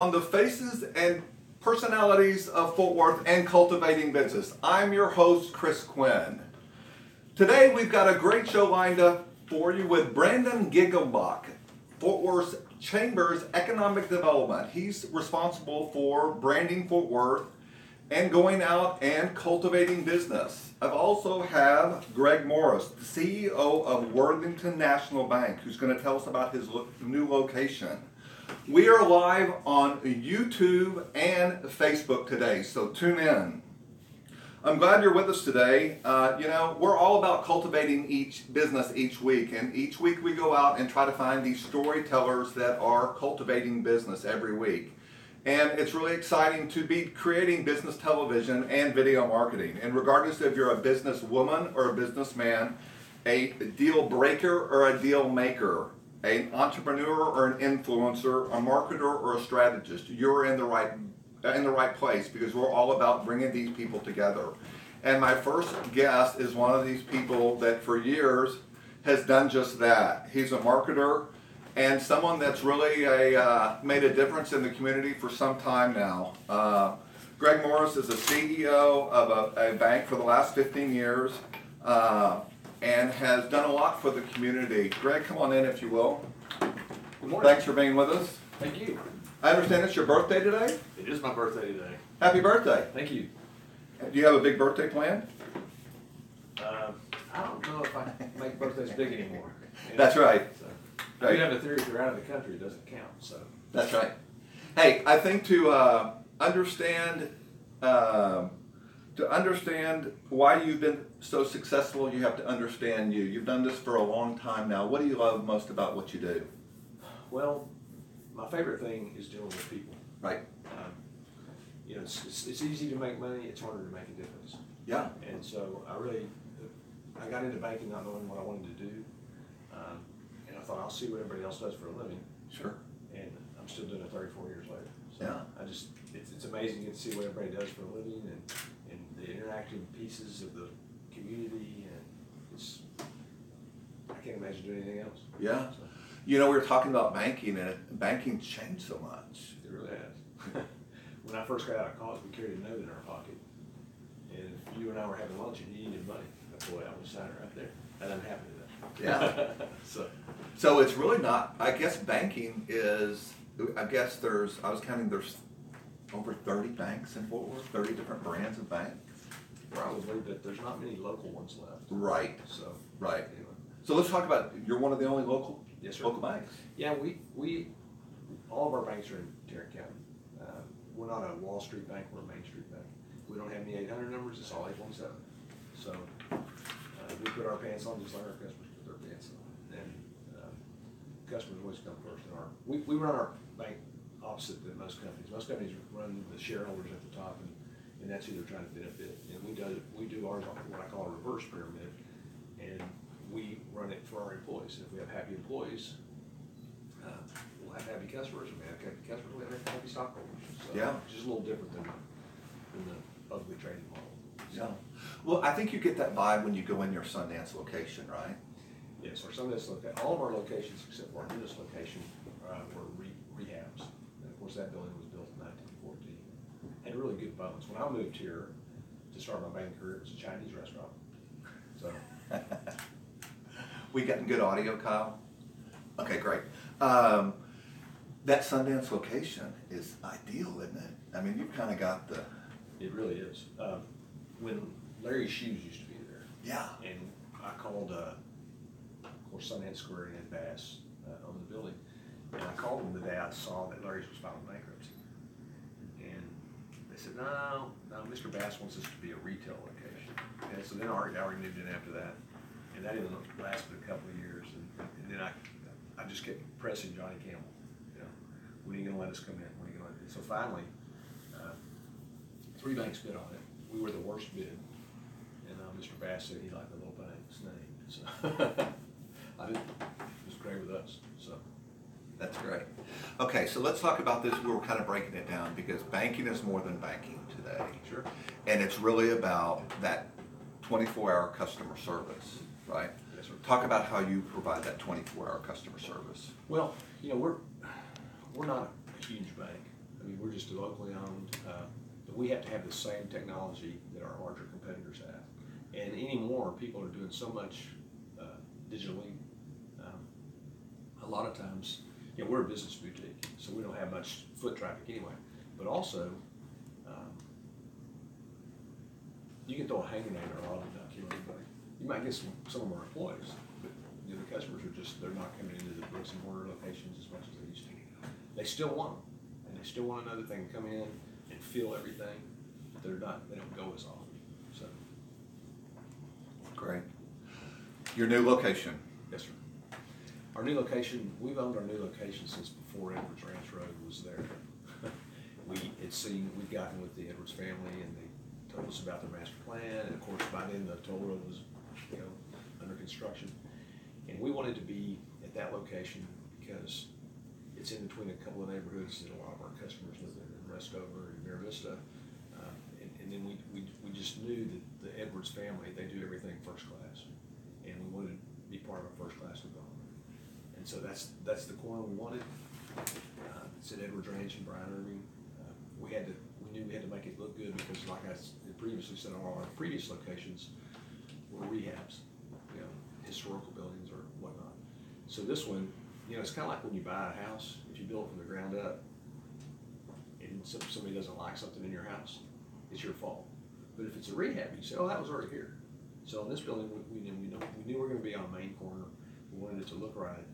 On the faces and personalities of Fort Worth and cultivating business. I'm your host, Chris Quinn. Today we've got a great show lined up for you with Brandom Gengelbach, Fort Worth Chamber's Economic Development. He's responsible for branding Fort Worth and going out and cultivating business. I've also have Greg Morse, the CEO of Worthington National Bank, who's going to tell us about his new location. We are live on YouTube and Facebook today, so tune in. I'm glad you're with us today. We're all about cultivating each business each week, and each week we go out and try to find these storytellers that are cultivating business every week. And it's really exciting to be creating business television and video marketing. And regardless if you're a businesswoman or a businessman, a deal breaker or a deal maker, an entrepreneur or an influencer, a marketer or a strategist, you're in the right place, because we're all about bringing these people together. And my first guest is one of these people that for years has done just that. He's a marketer and someone that's really made a difference in the community for some time now. Greg Morse is the CEO of a bank for the last 15 years. And has done a lot for the community. Greg, come on in if you will. Good morning. Thanks for being with us. Thank you. I understand it's your birthday today? It is my birthday today. Happy birthday. Thank you. Do you have a big birthday planned? I don't know if I make birthdays big anymore. That's right. So, Right. I do have a theory if you're out of the country, it doesn't count. So That's right. Hey, I think to understand why you've been so successful, you have to understand you. You've done this for a long time now. What do you love most about what you do? well, my favorite thing is dealing with people. Right. It's easy to make money. It's harder to make a difference. Yeah. And so I got into banking not knowing what I wanted to do, and I thought I'll see what everybody else does for a living. Sure. And I'm still doing it 34 years later. So Yeah. it's amazing to get to see what everybody does for a living and the interactive pieces of the community, and I can't imagine doing anything else. Yeah. So, We were talking about banking, and banking's changed so much. it really has. When I first got out of college, we carried a note in our pocket, and if you and I were having lunch and you needed money, boy, I would sign it right there. That doesn't happen today. Yeah. So it's really not, I guess banking is, I was counting, there's over 30 banks in Fort Worth, 30 different brands of banks. Probably, but there's not many local ones left. Right. So Right. anyway. So let's talk about, you're one of the only local Yes, sir. banks. Yeah, we all of our banks are in Tarrant County. We're not a Wall Street bank, we're a Main Street bank. We don't have any 800 numbers, it's all 817. So we put our pants on just like our customers put their pants on. And customers always come first. We run our bank opposite than most companies. Most companies run the shareholders at the top, and that's who they're trying to benefit. And we do ours on what I call a reverse pyramid, and we run it for our employees. If we have happy employees, we'll have happy customers. If we have happy customers, we'll have happy stockholders. So Yeah. it's just a little different than the publicly traded model. So, Yeah. Well, I think you get that vibe when you go in your Sundance location, right? yes, our Sundance all of our locations except for our newest location were rehabs. And of course, that building was built in 1914. Had really good bones. When I moved here to start my banking career, it was a Chinese restaurant. So We getting good audio, Kyle? Okay, great. That Sundance location is ideal, isn't it? I mean, you've kind of got the... it really is. When Larry's Shoes used to be there, Yeah. and I called, of course, Sundance Square and Bass owned the building, and I called them the day I saw that Larry's was filing bankruptcy. And they said, no, Mr. Bass wants us to be a retail location. And so then I already moved in after that, and that even lasted a couple of years. And then I just kept pressing Johnny Campbell, when are you going to let us come in? When are you going to let us? So finally, 3 banks bid on it. We were the worst bid, and Mr. Bass said he liked the little bank's name. So it was great with us. So That's great. Okay, so let's talk about this. We were kind of breaking it down because banking is more than banking today. sure. And it's really about that 24-hour customer service, right? Yes, sir. Talk about how you provide that 24-hour customer service. Well, we're not a huge bank. just locally owned. But we have to have the same technology that our larger competitors have. And anymore, people are doing so much digitally. A lot of times, we're a business boutique, so we don't have much foot traffic anyway. But also, you can throw a hand grenade or a lot of not kill anybody. You might get some of our employees, but the customers are they're not coming into the bricks and mortar locations as much as they used to. They still want them, and they still want another thing to come in and feel everything, but they don't go as often. So. Great. Your new location. Yes, sir. Our new location, we've owned our new location since before Edwards Ranch Road was there. We'd gotten with the Edwards family, and they told us about their master plan, and of course by then the toll road was, under construction. And we wanted to be at that location because it's in between a couple of neighborhoods that a lot of our customers live in Westover and Mira Vista. And then we just knew that the Edwards family, they do everything first class. And we wanted to be part of a first class development. And so that's the corner we wanted. It's at Edwards Ranch in Bryan Irving. We knew we had to make it look good because, like I previously said, all our previous locations were rehabs, historical buildings or whatnot. So this one, it's kind of like when you buy a house. If you build it from the ground up, and somebody doesn't like something in your house, it's your fault. But if it's a rehab, you say, "Oh, that was already here." So in this building, we knew we were going to be on the main corner. We wanted it to look right.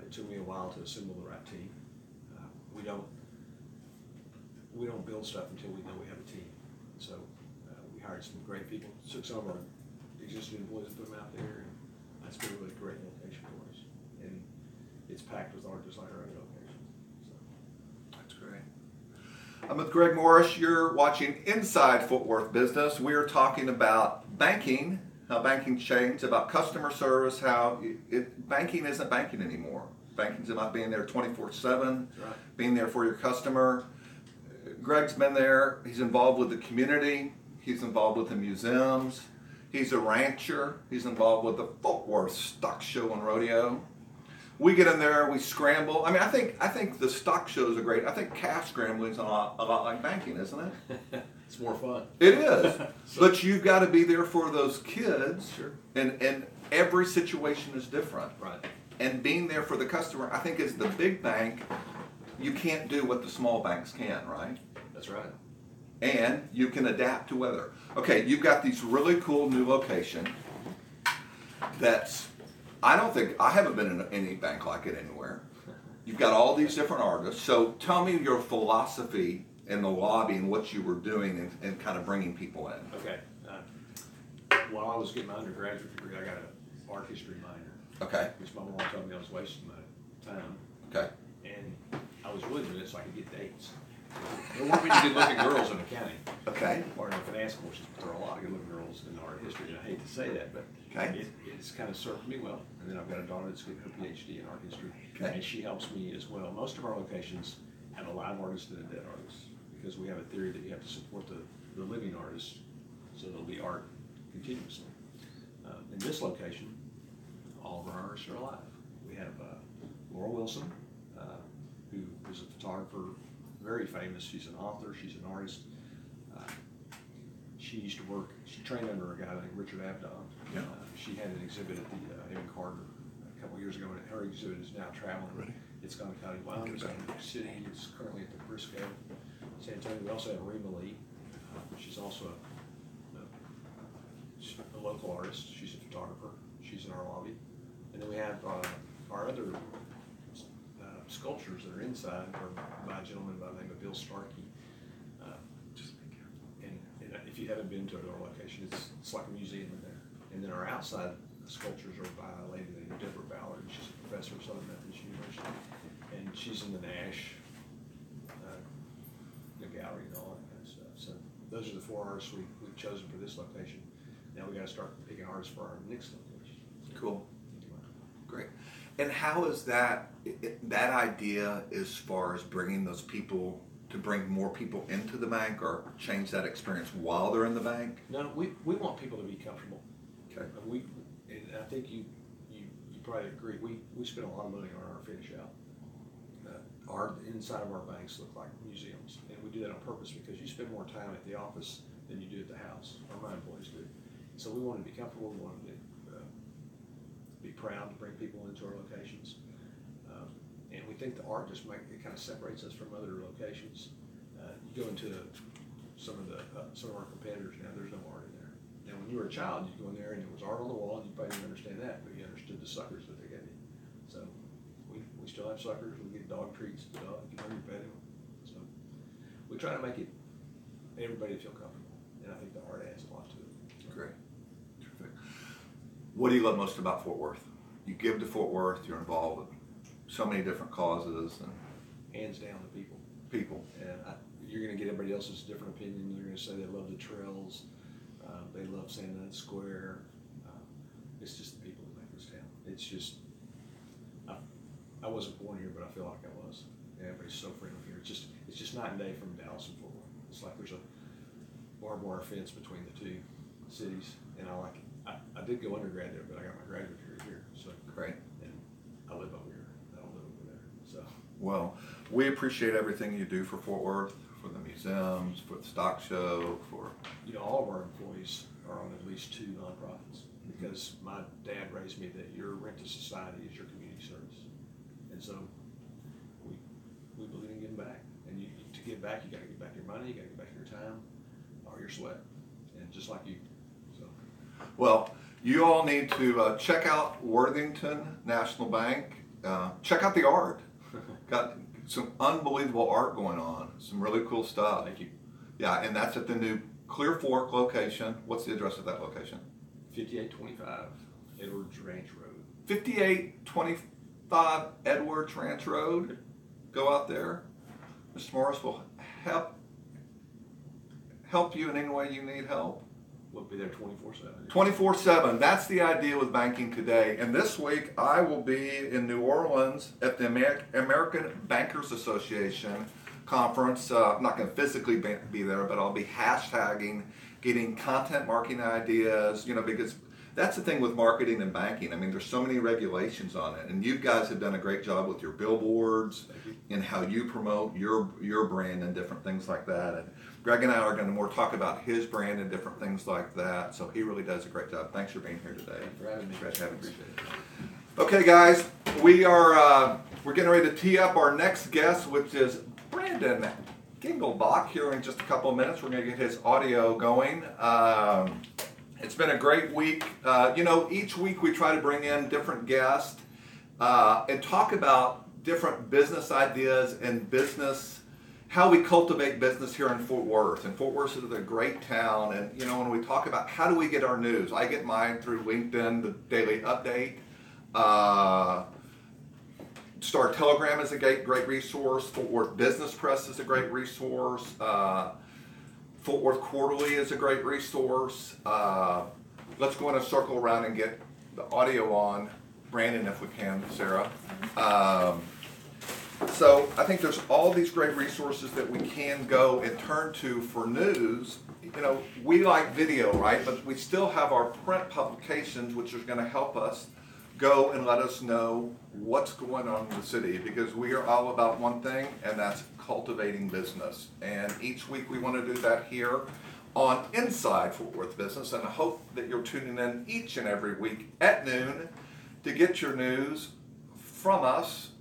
It took me a while to assemble the right team. We don't build stuff until we know we have a team. So we hired some great people, took some of our existing employees and put them out there, and that's been a really great location for us. And it's packed with art just like our other locations. So. That's great. I'm with Greg Morris. You're watching Inside Fort Worth Business. We are talking about banking, how banking changed, about customer service, how banking isn't banking anymore. Banking's about being there 24/7, Right. being there for your customer. Greg's been there. He's involved with the community. He's involved with the museums. He's a rancher. He's involved with the Fort Worth Stock Show and Rodeo. We get in there, we scramble. I mean, I think the stock shows are great. I think calf scrambling is a lot like banking, isn't it? It's more fun. It is. But you've got to be there for those kids. Sure. And every situation is different. Right. And being there for the customer, I think, as the big bank, you can't do what the small banks can, right? That's right. And you can adapt to weather. Okay, you've got these really cool new location that's, I haven't been in any bank like it anywhere. You've got all these different artists. So tell me your philosophy in the lobby and what you were doing and kind of bringing people in. Okay. While I was getting my undergraduate degree, I got an art history minor. Okay. Which my mom told me I was wasting my time. Okay. And I was really doing it so I could get dates. There weren't many good-looking girls in accounting. Okay. Or in the finance courses, but there are a lot of good-looking girls in art history, and I hate to say that, but it's kind of served me well. And then I've got a daughter that's getting her PhD in art history, and she helps me as well. Most of our locations have a live artist and a dead artist, because we have a theory that you have to support the living artist, so there'll be art continuously. In this location, all of our artists are alive. We have Laura Wilson, who is a photographer, very famous. She's an author, she's an artist. She trained under a guy named Richard Avedon. Yeah. She had an exhibit at the Evan Carter a couple years ago, and her exhibit is now traveling. Ready? It's gone to County Wyoming, it's in New York City, it's currently at the Briscoe, San Antonio. We also have Rima Lee. She's also a local artist. She's a photographer. She's in our lobby. And then we have our other sculptures that are inside are by a gentleman by the name of Bill Starkey. And if you haven't been to our location, it's like a museum in there. And then our outside sculptures are by a lady named Deborah Ballard. She's a professor of Southern Methodist University. And she's in the Nash, the gallery and all that kind of stuff. So those are the four artists we've chosen for this location. Now we got to start picking artists for our next location. Cool. Great. And how is that idea as far as bringing those people, to bring more people into the bank or change that experience while they're in the bank? No, we want people to be comfortable. Okay. And I think you probably agree, we spend a lot of money on our finish out. Our inside of our banks look like museums, and we do that on purpose because you spend more time at the office than you do at the house, or my employees do. So we want to be comfortable. We want to be proud to bring people into our locations, and we think the art just kind of separates us from other locations. You go into some of our competitors now. There's no art in there. Now, when you were a child, you go in there and there was art on the wall, and you probably didn't understand that, but you understood the suckers that they gave you. So we still have suckers. We get dog treats. The dog, you know, you pet him. So we try to make it everybody feel comfortable, and I think the art adds a lot to it. Great. Terrific. What do you love most about Fort Worth? You give to Fort Worth. You're involved with so many different causes, and hands down the people. People. And you're going to get everybody else's different opinion. They're going to say they love the trails. They love Santa Square. It's just the people that make this town. It's just, I wasn't born here, but I feel like I was. And everybody's so friendly here. It's just night and day from Dallas and Fort Worth. It's like there's a barbed wire fence between the two cities, and I like it. I did go undergrad there, but I got my graduate degree here. So great. And I live over here. I don't live over there. So well, we appreciate everything you do for Fort Worth, for the museums, for the stock show, for all of our employees are on at least 2 nonprofits, because my dad raised me that your rent to society is your community service, and so we believe in giving back. And to give back, you got to give back your money, you got to give back your time, or your sweat, and just like you. So, well, you all need to check out Worthington National Bank. Check out the art. Got some unbelievable art going on. Some really cool stuff. Thank you. Yeah, and that's at the new Clear Fork location. What's the address of that location? 5825 Edwards Ranch Road. 5825 Edwards Ranch Road. Go out there. Mr. Morris will help you in any way you need help. We'll be there 24/7. 24/7. That's the idea with banking today. And this week I will be in New Orleans at the American Bankers Association conference. I'm not going to physically be there, but I'll be hashtagging, getting content marketing ideas, because that's the thing with marketing and banking. I mean, there's so many regulations on it, and you guys have done a great job with your billboards and how you promote your brand and different things like that. And Greg and I are going to more talk about his brand and different things like that. So he really does a great job. Thanks for being here today. Thanks for having me. Great having you. Okay, guys, we're getting ready to tee up our next guest, which is Brandom Gengelbach. Here in just a couple of minutes, we're going to get his audio going. It's been a great week. Each week we try to bring in different guests and talk about different business ideas and how we cultivate business here in Fort Worth. And Fort Worth is a great town. And, when we talk about how do we get our news, I get mine through LinkedIn, the Daily Update. Star Telegram is a great resource. Fort Worth Business Press is a great resource. Fort Worth Quarterly is a great resource. Let's go in a circle around and get the audio on. Brandon, if we can, Sarah. So I think there's all these great resources that we can go and turn to for news. We like video, right? But we still have our print publications, which are going to help us go and let us know what's going on in the city, because we are all about one thing, and that's cultivating business. And each week we want to do that here on Inside Fort Worth Business, and I hope that you're tuning in each and every week at noon to get your news from us,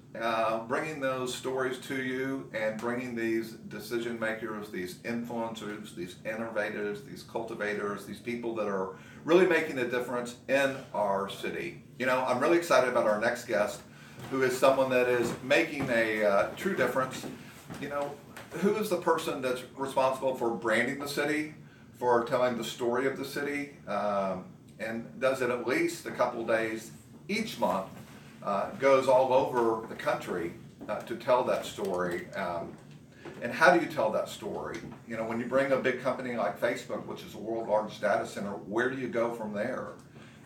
bringing those stories to you and bringing these decision makers, these influencers, these innovators, these cultivators, these people that are really making a difference in our city. I'm really excited about our next guest, who is someone that is making a true difference. Who is the person that's responsible for branding the city, for telling the story of the city, and does it at least a couple days each month, goes all over the country to tell that story. And how do you tell that story? When you bring a big company like Facebook, which is the world's largest data center, where do you go from there?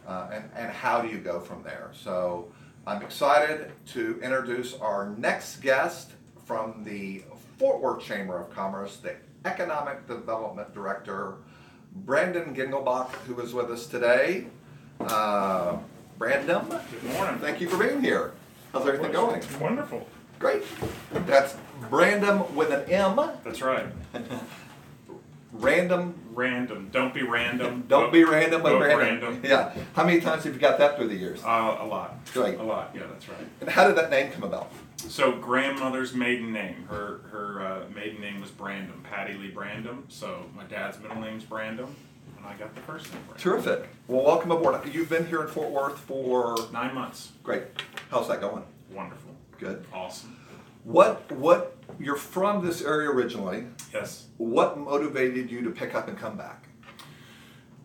And how do you go from there? So I'm excited to introduce our next guest from the Fort Worth Chamber of Commerce, the Economic Development Director, Brandom Gengelbach, who is with us today. Brandom, Good morning. thank you for being here. How's everything going? Wonderful. Great. That's Brandom with an M. That's right. Random. Random. Don't be random. Don't be random, but Vote random. Yeah. How many times have you got that through the years? A lot. Great. A lot. Yeah, that's right. And how did that name come about? So grandmother's maiden name. Her maiden name was Brandom, Patty Lee Brandom. So my dad's middle name's Brandom, and I got the first name. Brandom. Terrific. Well, welcome aboard. You've been here in Fort Worth for 9 months. Great. How's that going? Wonderful. Good. Awesome. What you're from this area originally. Yes. What motivated you to pick up and come back?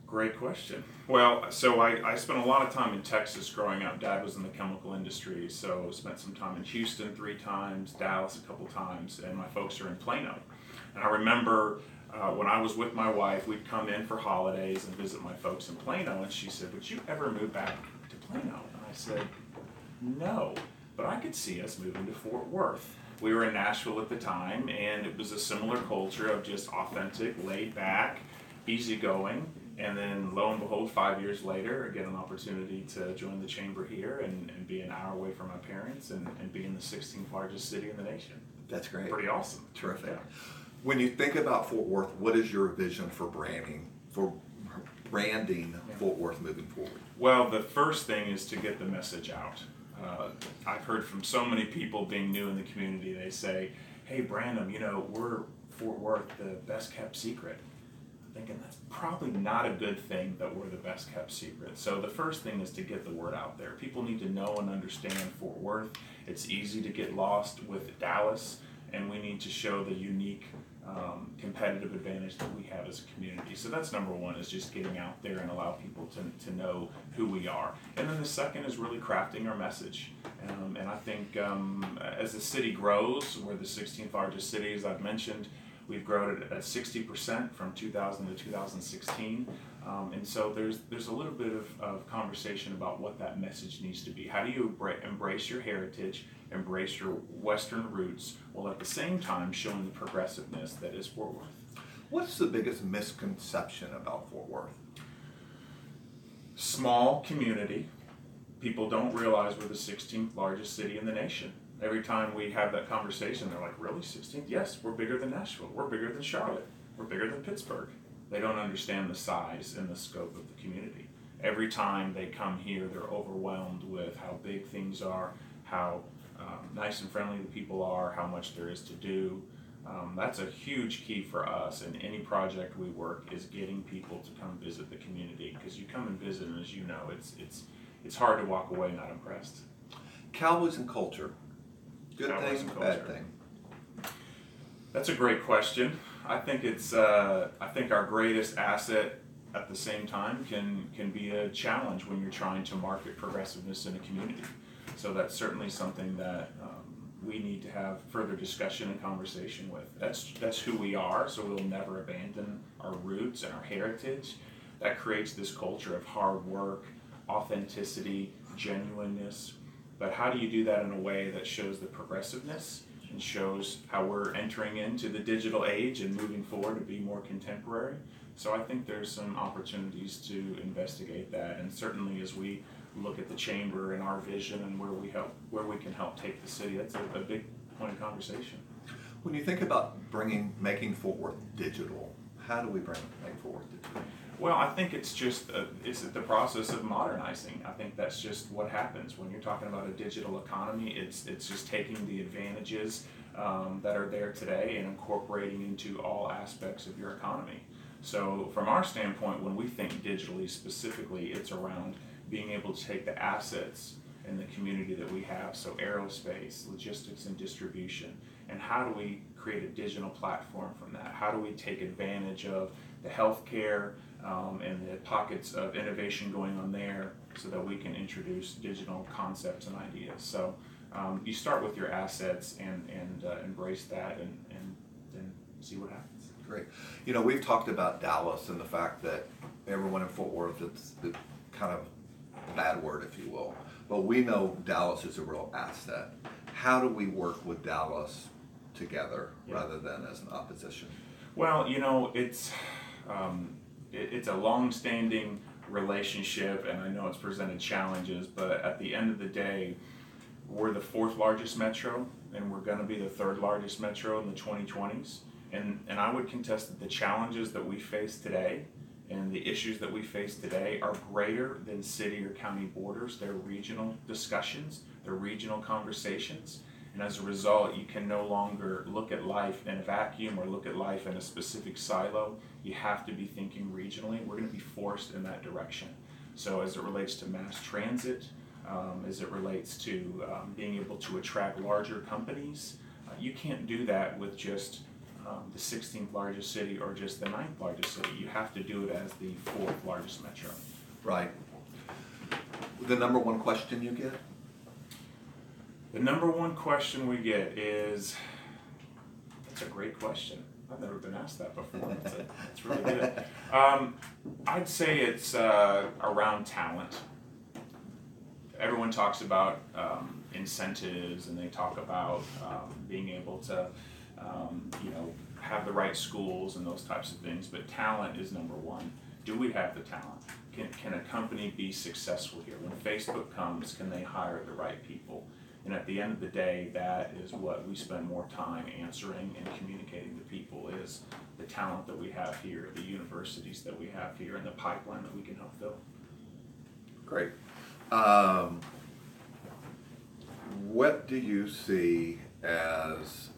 Great question. Well, so I spent a lot of time in Texas growing up. Dad was in the chemical industry, so spent some time in Houston 3 times, Dallas a couple times, and my folks are in Plano. And I remember when I was with my wife, we'd come in for holidays and visit my folks in Plano, and she said, "Would you ever move back to Plano?" And I said, "No, but I could see us moving to Fort Worth." We were in Nashville at the time, and it was a similar culture of just authentic, laid back, easygoing. And then lo and behold, 5 years later, I get an opportunity to join the chamber here and be an hour away from my parents and be in the 16th largest city in the nation. That's great. Pretty awesome. Terrific. Yeah. When you think about Fort Worth, what is your vision for branding Fort Worth moving forward? Well, the first thing is to get the message out. I've heard from so many people being new in the community, they say, "Hey, Brandom, we're Fort Worth, the best kept secret." Thinking that's probably not a good thing that we're the best kept secret. So the first thing is to get the word out there. People need to know and understand Fort Worth. It's easy to get lost with Dallas, and we need to show the unique competitive advantage that we have as a community. So that's number one, is just getting out there and allow people to know who we are. And then the second is really crafting our message. And I think as the city grows, we're the 16th largest city, as I've mentioned. We've grown it at 60% from 2000 to 2016. And so there's a little bit of conversation about what that message needs to be. How do you embrace your heritage, embrace your Western roots, while at the same time showing the progressiveness that is Fort Worth? What's the biggest misconception about Fort Worth? Small community. People don't realize we're the 16th largest city in the nation. Every time we have that conversation, they're like, "Really, 16th? Yes, we're bigger than Nashville. We're bigger than Charlotte. We're bigger than Pittsburgh." They don't understand the size and the scope of the community. Every time they come here, they're overwhelmed with how big things are, how nice and friendly the people are, how much there is to do. That's a huge key for us in any project we work, is getting people to come visit the community. Because you come and visit, and as you know, it's hard to walk away not impressed. Cowboys and culture. Good Cowboys thing, and bad culture. thing? That's a great question. I think I think our greatest asset at the same time can be a challenge when you're trying to market progressiveness in a community. So that's certainly something that we need to have further discussion and conversation with. That's who we are, so we'll never abandon our roots and our heritage. That creates this culture of hard work, authenticity, genuineness. But how do you do that in a way that shows the progressiveness and shows how we're entering into the digital age and moving forward to be more contemporary? So I think there's some opportunities to investigate that, and certainly as we look at the chamber and our vision and where we can help take the city, that's a big point of conversation. When you think about making Fort Worth digital, how do we make Fort Worth digital? Well, I think it's just it's the process of modernizing. I think that's just what happens when you're talking about a digital economy. It's just taking the advantages that are there today and incorporating into all aspects of your economy. So from our standpoint, when we think digitally specifically, it's around being able to take the assets in the community that we have, so aerospace, logistics and distribution, and how do we create a digital platform from that? How do we take advantage of the healthcare and the pockets of innovation going on there so that we can introduce digital concepts and ideas? So you start with your assets and embrace that and then see what happens. Great. We've talked about Dallas and the fact that everyone in Fort Worth, it's the kind of bad word, if you will. But we know Dallas is a real asset. How do we work with Dallas together rather than as an opposition? Well, it's a long-standing relationship, and I know it's presented challenges, but at the end of the day, we're the 4th largest metro, and we're going to be the 3rd largest metro in the 2020s. And I would contest that the challenges that we face today and the issues that we face today are greater than city or county borders. They're regional discussions, they're regional conversations. And as a result, you can no longer look at life in a vacuum or look at life in a specific silo. You have to be thinking regionally. We're going to be forced in that direction. So as it relates to mass transit, as it relates to being able to attract larger companies, you can't do that with just the 16th largest city or just the 9th largest city. You have to do it as the 4th largest metro. Right. The number one question you get? The number one question we get is, that's a great question. I've never been asked that before. It's really good. I'd say it's around talent. Everyone talks about incentives, and they talk about being able to have the right schools and those types of things, but talent is number one. Do we have the talent? Can a company be successful here? When Facebook comes, can they hire the right people? And at the end of the day, that is what we spend more time answering and communicating to people, is the talent that we have here, the universities that we have here, and the pipeline that we can help fill. Great. What do you see as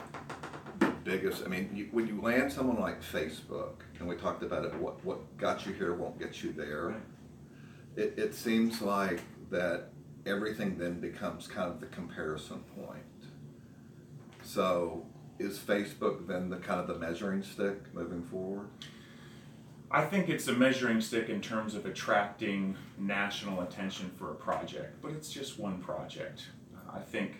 the biggest, when you land someone like Facebook, and we talked about it, what got you here won't get you there. Right. It seems like that everything then becomes kind of the comparison point. So is Facebook then the kind of the measuring stick moving forward? I think it's a measuring stick in terms of attracting national attention for a project, but it's just one project. I think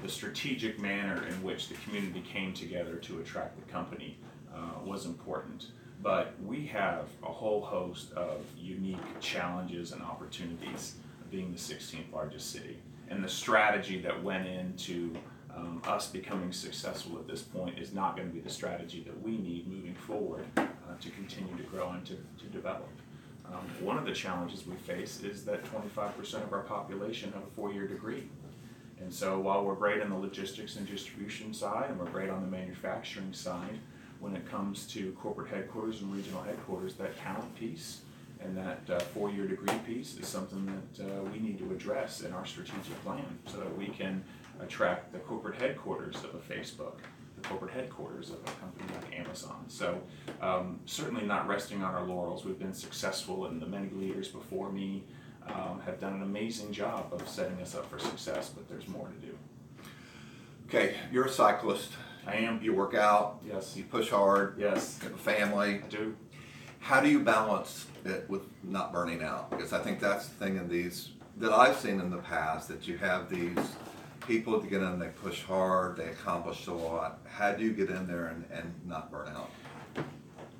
the strategic manner in which the community came together to attract the company was important. But we have a whole host of unique challenges and opportunities being the 16th largest city. And the strategy that went into us becoming successful at this point is not going to be the strategy that we need moving forward to continue to grow and to develop. One of the challenges we face is that 25% of our population have a 4-year degree. And so while we're great on the logistics and distribution side, and we're great on the manufacturing side, when it comes to corporate headquarters and regional headquarters, that talent piece and that 4-year degree piece is something that we need to address in our strategic plan so that we can attract the corporate headquarters of a Facebook, the corporate headquarters of a company like Amazon. So certainly not resting on our laurels. We've been successful, and the many leaders before me have done an amazing job of setting us up for success, but there's more to do. Okay, you're a cyclist. I am. You work out. Yes. You push hard. Yes. You have a family. I do. How do you balance it with not burning out? Because I think that's the thing in these that I've seen in the past, that you have these people that get in, they push hard, they accomplish a lot. How do you get in there and not burn out?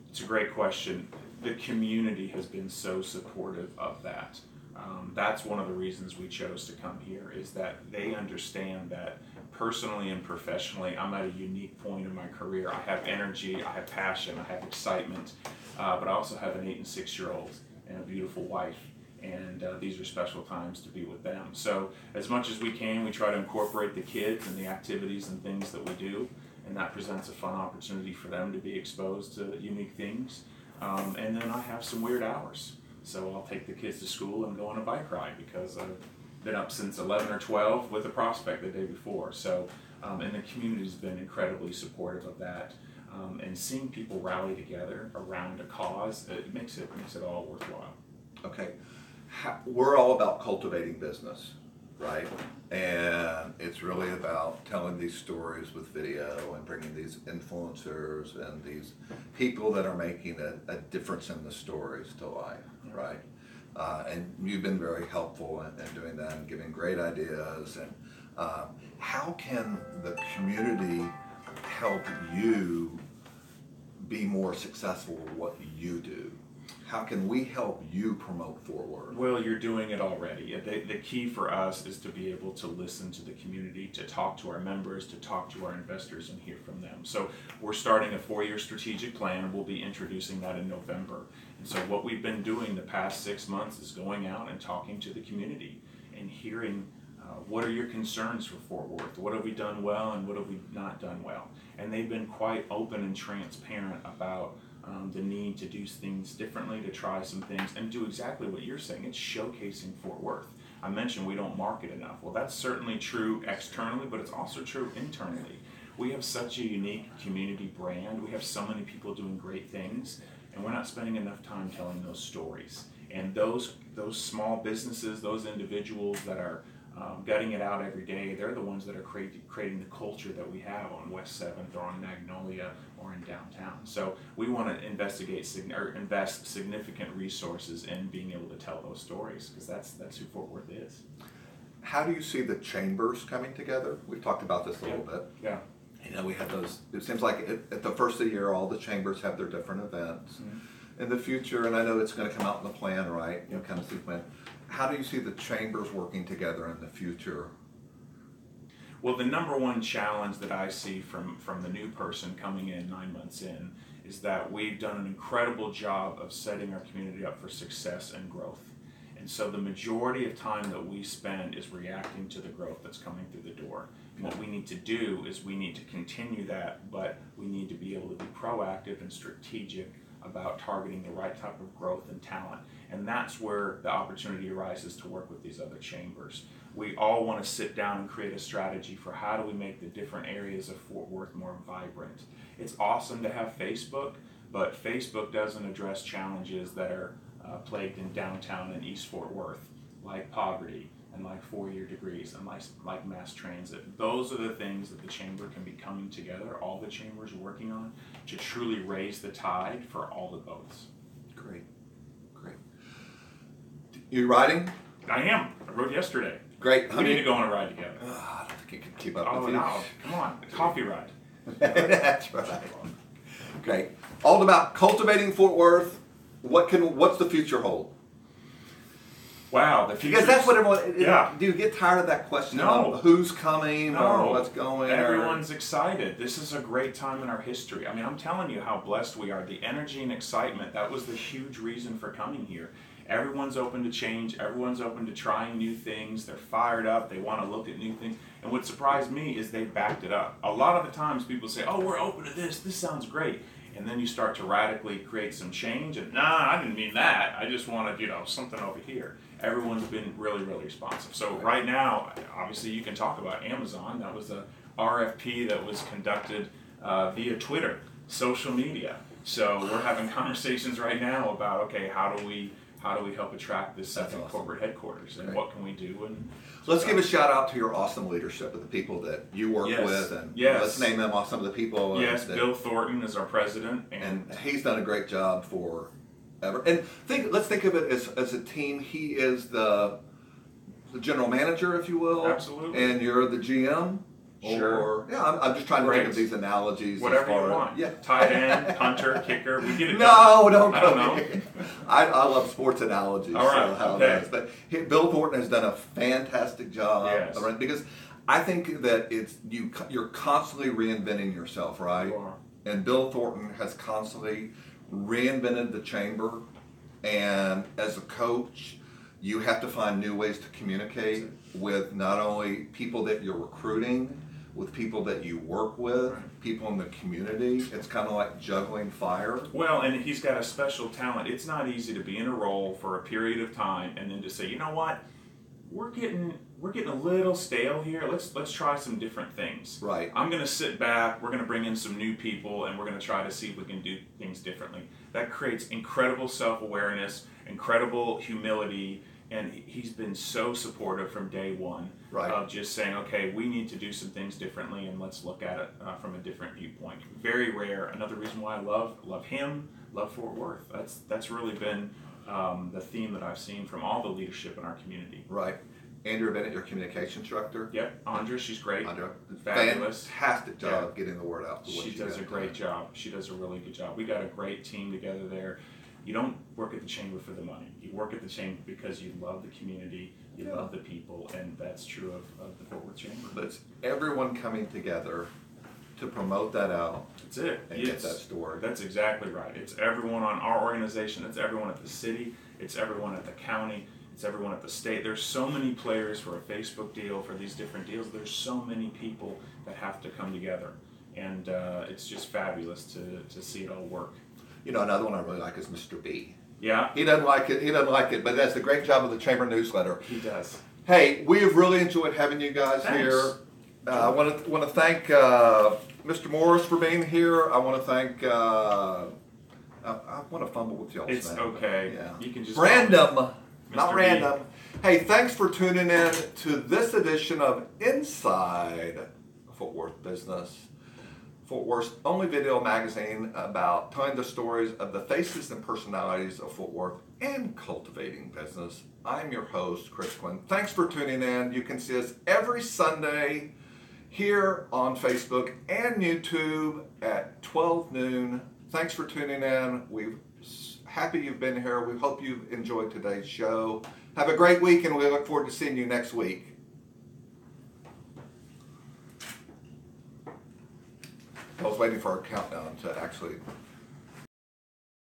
It's a great question. The community has been so supportive of that. That's one of the reasons we chose to come here, is that they understand that personally and professionally, I'm at a unique point in my career. I have energy, I have passion, I have excitement, but I also have an 8 and 6-year-old and a beautiful wife. And these are special times to be with them. So as much as we can, we try to incorporate the kids and the activities and things that we do, and that presents a fun opportunity for them to be exposed to unique things. And then I have some weird hours. So I'll take the kids to school and go on a bike ride because I've been up since 11 or 12 with a prospect the day before. So, and the community's been incredibly supportive of that. And seeing people rally together around a cause, it makes it all worthwhile. Okay. We're all about cultivating business, right? And it's really about telling these stories with video and bringing these influencers and these people that are making a difference in the stories to life, right? And you've been very helpful in doing that and giving great ideas. And how can the community help you be more successful at what you do? How can we help you promote forward? Well, you're doing it already. The key for us is to be able to listen to the community, to talk to our members, to talk to our investors and hear from them. So we're starting a 4-year strategic plan, and we'll be introducing that in November. And so what we've been doing the past 6 months is going out and talking to the community and hearing What are your concerns for Fort Worth? What have we done well and what have we not done well? And they've been quite open and transparent about the need to do things differently, to try some things, and do exactly what you're saying. It's showcasing Fort Worth. I mentioned we don't market enough. Well, that's certainly true externally, but it's also true internally. We have such a unique community brand. We have so many people doing great things, and we're not spending enough time telling those stories. And those small businesses, those individuals that are gutting it out every day, they're the ones that are creating the culture that we have on West 7th or on Magnolia or in downtown. So we want to invest significant resources in being able to tell those stories, because that's who Fort Worth is. How do you see the chambers coming together? We've talked about this a little bit. Yeah. You know, we have those, it seems like at the first of the year, all the chambers have their different events. Mm-hmm. In the future, and I know it's going to come out in the plan, right? You know, kind of see the plan. How do you see the chambers working together in the future? Well, the number one challenge that I see from the new person coming in 9 months in is that we've done an incredible job of setting our community up for success and growth. And so the majority of time that we spend is reacting to the growth that's coming through the door. And what we need to do is we need to continue that, but we need to be able to be proactive and strategic about targeting the right type of growth and talent. And that's where the opportunity arises to work with these other chambers. We all want to sit down and create a strategy for how do we make the different areas of Fort Worth more vibrant. It's awesome to have Facebook, but Facebook doesn't address challenges that are plagued in downtown and East Fort Worth, like poverty and like four-year degrees and like mass transit. Those are the things that the chamber can be coming together, all the chambers working on, to truly raise the tide for all the boats. Great, great. You riding? I am. I rode yesterday. Great. We need to go on a ride together. I don't think you can keep up with you. No, come on, a coffee ride. That's right. Great. All about cultivating Fort Worth. What's the future hold? Wow, the future. Because that's what everyone. Yeah. Do you get tired of that question? No. Of who's coming or what's going? Everyone's excited. This is a great time in our history. I mean, I'm telling you how blessed we are. The energy and excitement, that was the huge reason for coming here. Everyone's open to change. Everyone's open to trying new things. They're fired up. They want to look at new things. And what surprised me is they backed it up. A lot of the times people say, oh, we're open to this. This sounds great. And then you start to radically create some change. And I didn't mean that. I just wanted, something over here. Everyone's been really, really responsive. So right now, obviously you can talk about Amazon. That was a RFP that was conducted via Twitter, social media. So we're having conversations right now about, okay, how do we help attract this second corporate headquarters, and what can we do? And let's give a shout out to your awesome leadership of the people that you work with, and let's name them off some of the people. Yes, Bill Thornton is our president, and he's done a great job for ever. And let's think of it as a team. He is the general manager, if you will. Absolutely. And you're the GM. Sure. I'm just trying to think of these analogies. Whatever you want. Yeah. Tight end, punter, kicker. We get it. No, don't. I don't know. I love sports analogies. All right. Okay. But Bill Thornton has done a fantastic job. Yes. Because I think that you're constantly reinventing yourself, right? You are. And Bill Thornton has constantly reinvented the chamber. And as a coach, you have to find new ways to communicate with not only people that you're recruiting, with people that you work with, people in the community. It's kind of like juggling fire. Well, and he's got a special talent. It's not easy to be in a role for a period of time and then to say, you know what, we're getting a little stale here. Let's try some different things. Right. I'm going to sit back. We're going to bring in some new people, and we're going to try to see if we can do things differently. That creates incredible self-awareness, incredible humility. And he's been so supportive from day one of just saying, okay, we need to do some things differently, and let's look at it from a different viewpoint. Very rare. Another reason why I love him, love Fort Worth. That's really been the theme that I've seen from all the leadership in our community. Right. Andrea Bennett, your communication instructor. Yep. Andrea, she's great. Andrea, fabulous. Fantastic job getting the word out. She does a great job. She does a really good job. We got a great team together there. You don't work at the chamber for the money. You work at the chamber because you love the community, you love the people, and that's true of the Fort Worth Chamber. But it's everyone coming together to promote that out. That's it. And get that story. That's exactly right. It's everyone on our organization. It's everyone at the city. It's everyone at the county. It's everyone at the state. There's so many players for a Facebook deal, for these different deals. There's so many people that have to come together. And it's just fabulous to see it all work. You know, another one I really like is Mr. B. Yeah, He doesn't like it. He doesn't like it, but that's a great job of the Chamber newsletter. he does. Hey, we have really enjoyed having you guys Thanks. here. I want to thank Mr. Morse for being here. I want to thank. I want to fumble with y'all's It's name. okay. Yeah. You can just Brandom, call not Mr. B. random. Hey, thanks for tuning in to this edition of Inside Fort Worth Business, Fort Worth's only video magazine about telling the stories of the faces and personalities of Fort Worth and cultivating business. I'm your host, Chris Quinn. Thanks for tuning in. You can see us every Sunday here on Facebook and YouTube at 12 noon. Thanks for tuning in. We're happy you've been here. We hope you've enjoyed today's show. Have a great week, and we look forward to seeing you next week. I was waiting for our countdown to actually